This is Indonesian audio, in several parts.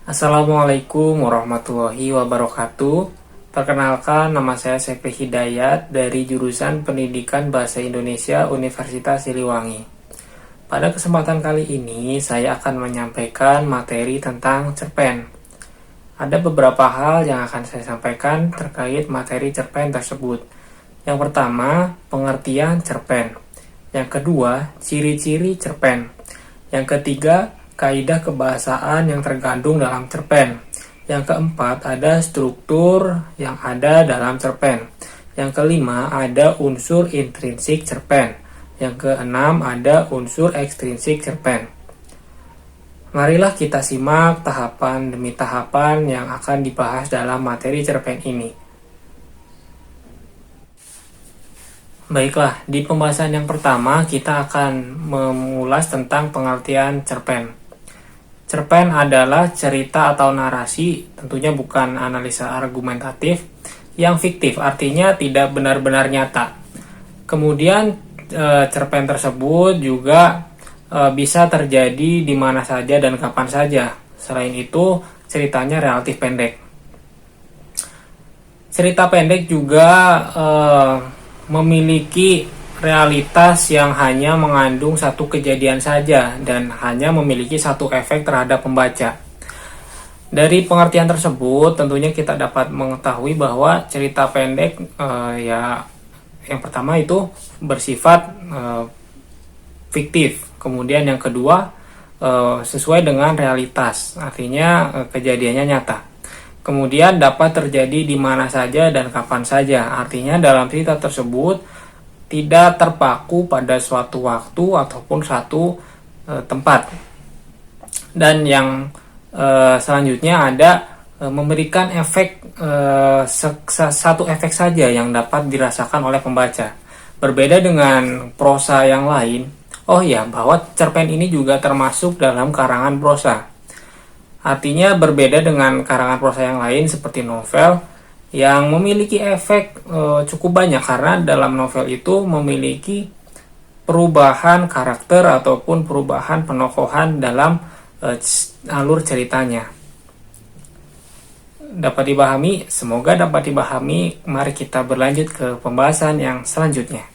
Assalamualaikum warahmatullahi wabarakatuh. Perkenalkan, nama saya Sepri Hidayat dari jurusan Pendidikan Bahasa Indonesia Universitas Siliwangi. Pada kesempatan kali ini, saya akan menyampaikan materi tentang cerpen. Ada beberapa hal yang akan saya sampaikan terkait materi cerpen tersebut. Yang pertama, pengertian cerpen. Yang kedua, ciri-ciri cerpen. Yang ketiga, kaidah kebahasaan yang terkandung dalam cerpen. Yang keempat, ada struktur yang ada dalam cerpen. Yang kelima, ada unsur intrinsik cerpen. Yang keenam, ada unsur ekstrinsik cerpen. Marilah kita simak tahapan demi tahapan yang akan dibahas dalam materi cerpen ini. Baiklah, di pembahasan yang pertama kita akan mengulas tentang pengertian cerpen. Cerpen adalah cerita atau narasi, tentunya bukan analisa argumentatif, yang fiktif, artinya tidak benar-benar nyata. Kemudian cerpen tersebut juga bisa terjadi di mana saja dan kapan saja. Selain itu, ceritanya relatif pendek. Cerita pendek juga memiliki realitas yang hanya mengandung satu kejadian saja dan hanya memiliki satu efek terhadap pembaca. Dari pengertian tersebut, tentunya kita dapat mengetahui bahwa cerita pendek yang pertama itu bersifat fiktif. Kemudian yang kedua sesuai dengan realitas, artinya kejadiannya nyata. Kemudian dapat terjadi di mana saja dan kapan saja. Artinya dalam cerita tersebut tidak terpaku pada suatu waktu ataupun satu tempat. Dan yang selanjutnya ada memberikan efek satu efek saja yang dapat dirasakan oleh pembaca. Berbeda dengan prosa yang lain. Bahwa cerpen ini juga termasuk dalam karangan prosa. Artinya berbeda dengan karangan prosa yang lain seperti novel yang memiliki efek cukup banyak karena dalam novel itu memiliki perubahan karakter ataupun perubahan penokohan dalam alur ceritanya. Dapat dipahami? Semoga dapat dipahami. Mari kita berlanjut ke pembahasan yang selanjutnya.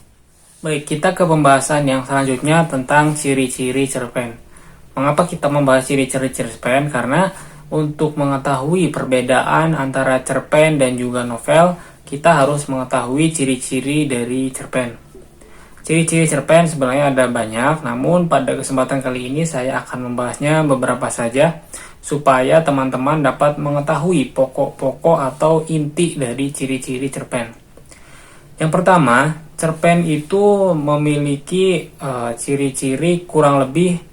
Baik, kita ke pembahasan yang selanjutnya tentang ciri-ciri cerpen. Mengapa kita membahas ciri-ciri cerpen? Karena untuk mengetahui perbedaan antara cerpen dan juga novel, kita harus mengetahui ciri-ciri dari cerpen. Ciri-ciri cerpen sebenarnya ada banyak, namun pada kesempatan kali ini saya akan membahasnya beberapa saja, supaya teman-teman dapat mengetahui pokok-pokok atau inti dari ciri-ciri cerpen. Yang pertama, cerpen itu memiliki ciri-ciri kurang lebih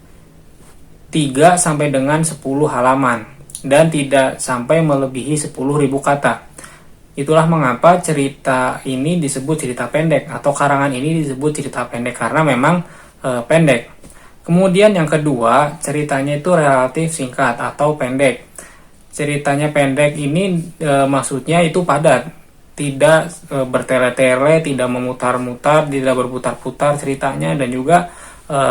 3 sampai dengan 10 halaman dan tidak sampai melebihi 10.000 kata. Itulah mengapa cerita ini disebut cerita pendek atau karangan ini disebut cerita pendek karena memang pendek. Kemudian yang kedua, ceritanya itu relatif singkat atau pendek. Ceritanya pendek ini maksudnya itu padat, tidak bertele-tele, tidak memutar-mutar, tidak berputar-putar ceritanya dan juga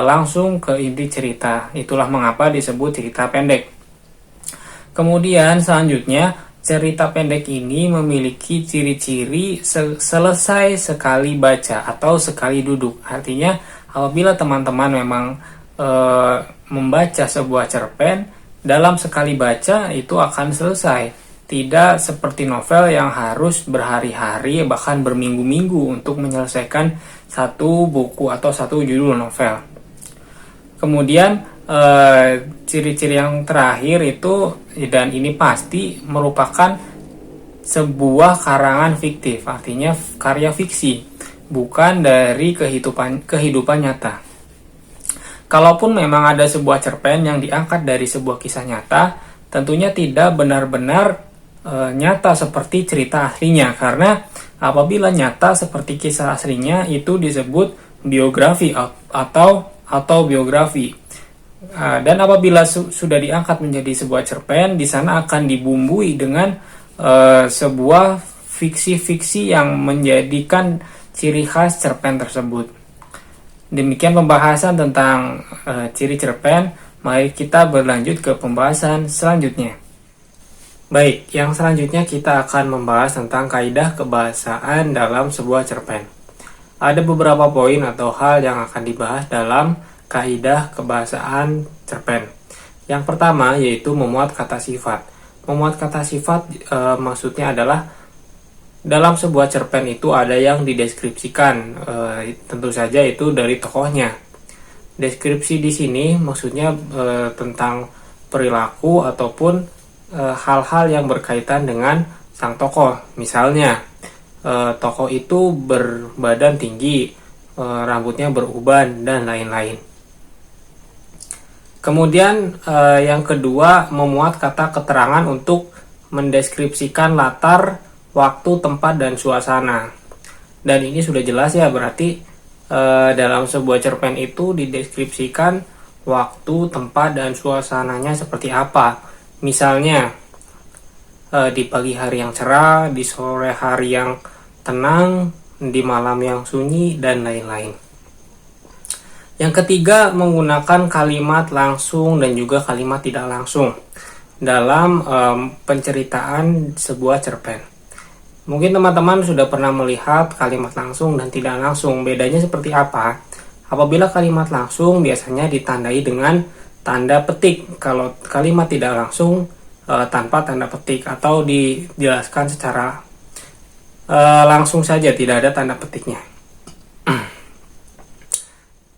langsung ke inti cerita. Itulah mengapa disebut cerita pendek. Kemudian selanjutnya, cerita pendek ini memiliki ciri-ciri selesai sekali baca atau sekali duduk. Artinya apabila teman-teman memang membaca sebuah cerpen, dalam sekali baca itu akan selesai. Tidak seperti novel yang harus berhari-hari bahkan berminggu-minggu untuk menyelesaikan satu buku atau satu judul novel. Kemudian ciri-ciri yang terakhir itu, dan ini pasti merupakan sebuah karangan fiktif, artinya karya fiksi, bukan dari kehidupan nyata. Kalaupun memang ada sebuah cerpen yang diangkat dari sebuah kisah nyata, tentunya tidak benar-benar nyata seperti cerita aslinya, karena apabila nyata seperti kisah aslinya itu disebut biografi atau autobiografi. Dan apabila sudah diangkat menjadi sebuah cerpen, di sana akan dibumbui dengan sebuah fiksi-fiksi yang menjadikan ciri khas cerpen tersebut. Demikian pembahasan tentang ciri cerpen. Mari kita berlanjut ke pembahasan selanjutnya. Baik, yang selanjutnya kita akan membahas tentang kaidah kebahasaan dalam sebuah cerpen. Ada beberapa poin atau hal yang akan dibahas dalam kaidah kebahasaan cerpen. Yang pertama yaitu memuat kata sifat. Memuat kata sifat maksudnya adalah dalam sebuah cerpen itu ada yang dideskripsikan, tentu saja itu dari tokohnya. Deskripsi di sini maksudnya tentang perilaku ataupun hal-hal yang berkaitan dengan sang tokoh. Misalnya, tokoh itu berbadan tinggi, rambutnya beruban, dan lain-lain. Kemudian yang kedua, memuat kata keterangan untuk mendeskripsikan latar, waktu, tempat, dan suasana. Dan ini sudah jelas ya, berarti dalam sebuah cerpen itu dideskripsikan waktu, tempat, dan suasananya seperti apa. Misalnya, di pagi hari yang cerah, di sore hari yang tenang, di malam yang sunyi, dan lain-lain. Yang ketiga, menggunakan kalimat langsung dan juga kalimat tidak langsung dalam penceritaan sebuah cerpen. Mungkin teman-teman sudah pernah melihat kalimat langsung dan tidak langsung. Bedanya seperti apa? Apabila kalimat langsung biasanya ditandai dengan tanda petik. Kalau kalimat tidak langsung tanpa tanda petik atau dijelaskan secara langsung saja, tidak ada tanda petiknya.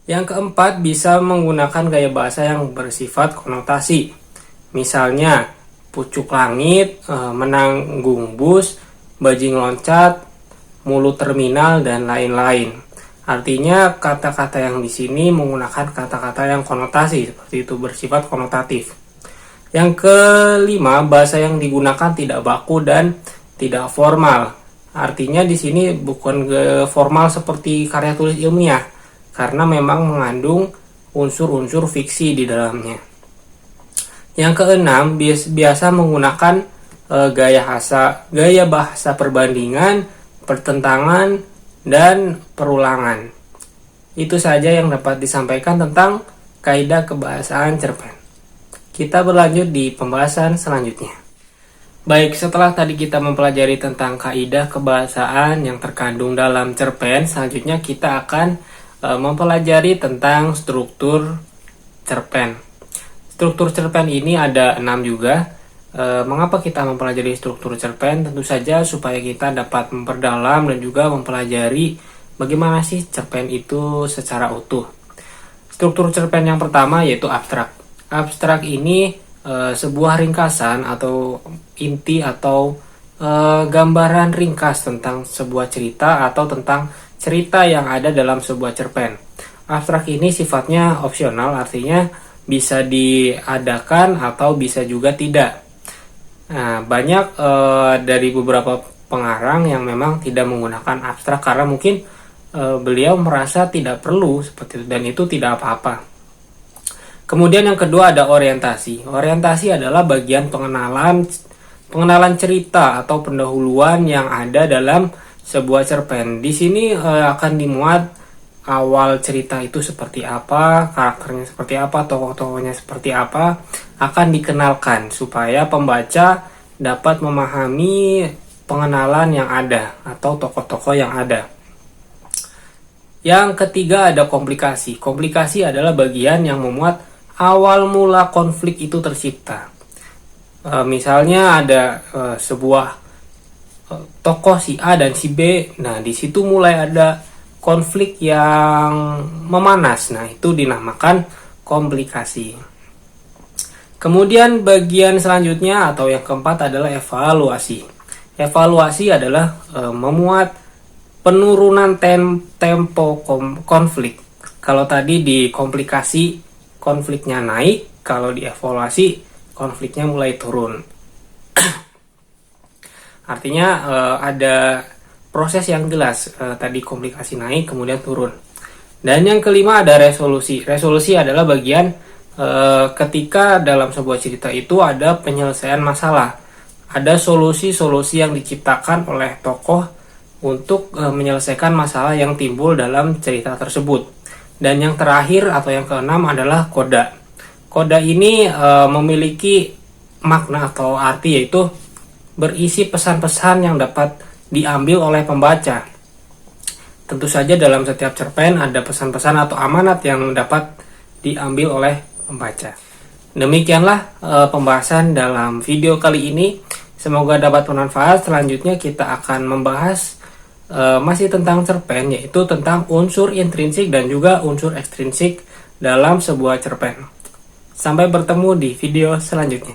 Yang keempat, bisa menggunakan gaya bahasa yang bersifat konotasi. Misalnya, pucuk langit, menanggung bus, bajing loncat, mulut terminal, dan lain-lain. Artinya kata-kata yang di sini menggunakan kata-kata yang konotasi, seperti itu, bersifat konotatif. Yang kelima, bahasa yang digunakan tidak baku dan tidak formal. Artinya di sini bukan formal seperti karya tulis ilmiah, karena memang mengandung unsur-unsur fiksi di dalamnya. Yang keenam, biasa menggunakan gaya bahasa perbandingan, pertentangan, dan perulangan. Itu saja yang dapat disampaikan tentang kaidah kebahasaan cerpen. Kita berlanjut di pembahasan selanjutnya. Baik, setelah tadi kita mempelajari tentang kaidah kebahasaan yang terkandung dalam cerpen, selanjutnya kita akan mempelajari tentang struktur cerpen. Struktur cerpen ini ada 6 juga. Mengapa kita mempelajari struktur cerpen? Tentu saja supaya kita dapat memperdalam dan juga mempelajari bagaimana sih cerpen itu secara utuh. Struktur cerpen yang pertama yaitu abstrak. Abstrak ini sebuah ringkasan atau inti atau gambaran ringkas tentang sebuah cerita atau tentang cerita yang ada dalam sebuah cerpen. Abstrak ini sifatnya opsional, artinya bisa diadakan atau bisa juga tidak. Nah, banyak dari beberapa pengarang yang memang tidak menggunakan abstrak karena mungkin beliau merasa tidak perlu seperti itu, dan itu tidak apa-apa. Kemudian yang kedua ada orientasi. Orientasi adalah bagian pengenalan cerita atau pendahuluan yang ada dalam sebuah cerpen. Di sini akan dimuat awal cerita itu seperti apa, karakternya seperti apa, tokoh-tokohnya seperti apa, akan dikenalkan supaya pembaca dapat memahami pengenalan yang ada atau tokoh-tokoh yang ada. Yang ketiga ada komplikasi. Komplikasi adalah bagian yang memuat awal mula konflik itu tercipta. Misalnya ada sebuah tokoh si A dan si B. Nah, di situ mulai ada konflik yang memanas. Nah, itu dinamakan komplikasi. Kemudian bagian selanjutnya atau yang keempat adalah evaluasi. Evaluasi adalah memuat penurunan tempo konflik. Kalau tadi di komplikasi konfliknya naik, kalau di evaluasi konfliknya mulai turun. Artinya ada proses yang jelas, tadi komplikasi naik kemudian turun. Dan yang kelima ada resolusi. Resolusi adalah bagian ketika dalam sebuah cerita itu ada penyelesaian masalah. Ada solusi-solusi yang diciptakan oleh tokoh untuk menyelesaikan masalah yang timbul dalam cerita tersebut. Dan yang terakhir atau yang keenam adalah koda. Koda ini memiliki makna atau arti, yaitu berisi pesan-pesan yang dapat diambil oleh pembaca. Tentu saja dalam setiap cerpen ada pesan-pesan atau amanat yang dapat diambil oleh pembaca. Demikianlah pembahasan dalam video kali ini. Semoga dapat bermanfaat. Selanjutnya kita akan membahas masih tentang cerpen, yaitu tentang unsur intrinsik dan juga unsur ekstrinsik dalam sebuah cerpen. Sampai bertemu di video selanjutnya.